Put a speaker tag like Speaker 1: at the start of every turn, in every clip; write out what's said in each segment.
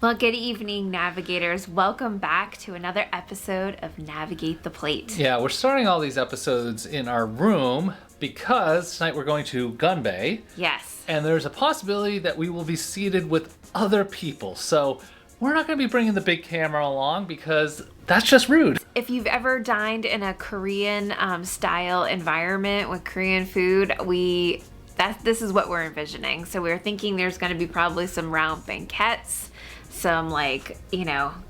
Speaker 1: Well, good evening, navigators. Welcome back to another episode of Navigate the Plate.
Speaker 2: Yeah, we're starting all these episodes in our room because tonight we're going to Gunbae.
Speaker 1: Yes.
Speaker 2: And there's a possibility that we will be seated with other people. So we're not going to be bringing the big camera along because that's just rude.
Speaker 1: If you've ever dined in a Korean style environment with Korean food, this is what we're envisioning. So we're thinking there's going to be probably some round banquettes, some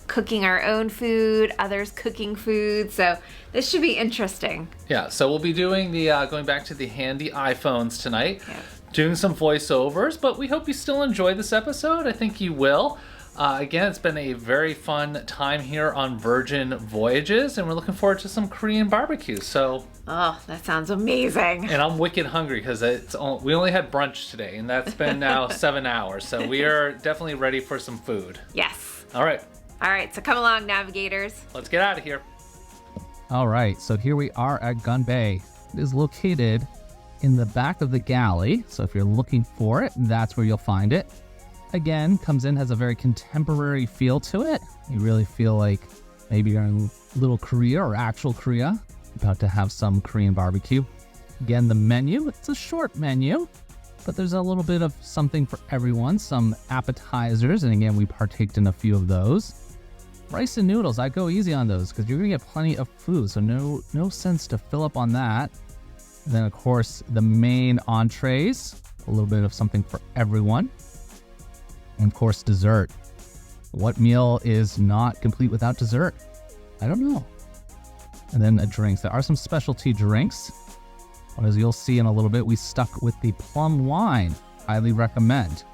Speaker 1: cooking our own food, others cooking food. So this should be interesting.
Speaker 2: Yeah, so we'll be doing the going back to the handy iPhones tonight,
Speaker 1: Yeah.
Speaker 2: doing some voiceovers, but we hope you still enjoy this episode. I think you will. Again, it's been a very fun time here on Virgin Voyages, and we're looking forward to some Korean barbecue. So,
Speaker 1: oh, that sounds amazing.
Speaker 2: And I'm wicked hungry because we only had brunch today, and that's been now 7 hours. So we are definitely ready for some food.
Speaker 1: Yes.
Speaker 2: All right.
Speaker 1: All right, so come along, navigators.
Speaker 2: Let's get out of here.
Speaker 3: All right, so here we are at Gunbae. It is located in the back of the galley. So if you're looking for it, that's where you'll find it. Again, comes in, has a very contemporary feel to it. You really feel like maybe you're in little Korea or actual Korea, about to have some Korean barbecue. Again, the menu, it's a short menu, but there's a little bit of something for everyone, some appetizers, and again, we partaked in a few of those. Rice and noodles, I go easy on those because you're gonna get plenty of food, so no sense to fill up on that. And then of course, the main entrees, a little bit of something for everyone. And of course, dessert. What meal is not complete without dessert? I don't know. And then drinks. There are some specialty drinks. As you'll see in a little bit, we stuck with the plum wine. Highly recommend.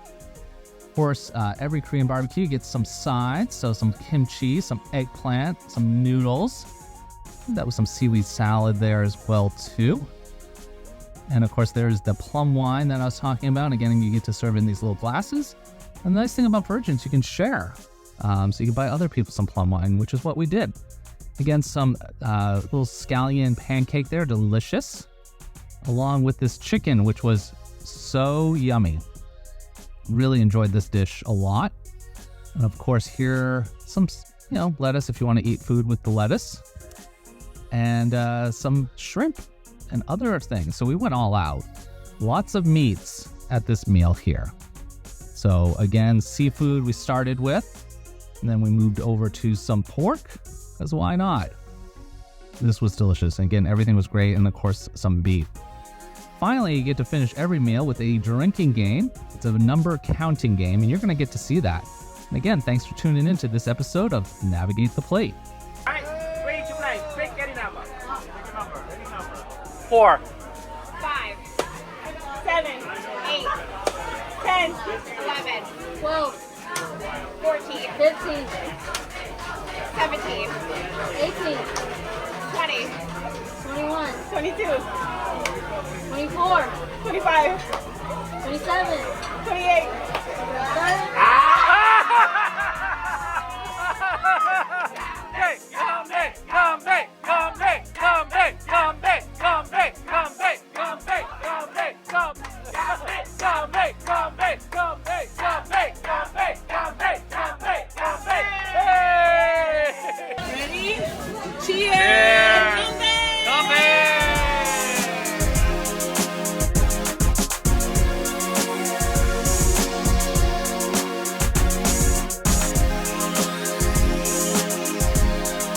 Speaker 3: Of course, every Korean barbecue gets some sides. So some kimchi, some eggplant, some noodles. That was some seaweed salad there as well too. And of course, there's the plum wine that I was talking about. Again, you get to serve in these little glasses. And the nice thing about Virgin is you can share. So you can buy other people some plum wine, which is what we did. Again, some little scallion pancake there, delicious. Along with this chicken, which was so yummy. Really enjoyed this dish a lot. And of course here, some lettuce if you want to eat food with the lettuce. And some shrimp and other things. So we went all out. Lots of meats at this meal here. So again, seafood we started with, and then we moved over to some pork, because why not? This was delicious. And again, everything was great, and of course, some beef. Finally, you get to finish every meal with a drinking game. It's a number counting game, and you're going to get to see that. And again, thanks for tuning in to this episode of Navigate the Plate.
Speaker 4: All right, ready to play. Pick any number. Pick a number. Any number.
Speaker 2: 4.
Speaker 5: 5, 7, 8, 10, 11, 12, 14, 15, 17, 18, 20, 21, 22, 24, 25, 27, 28, 29.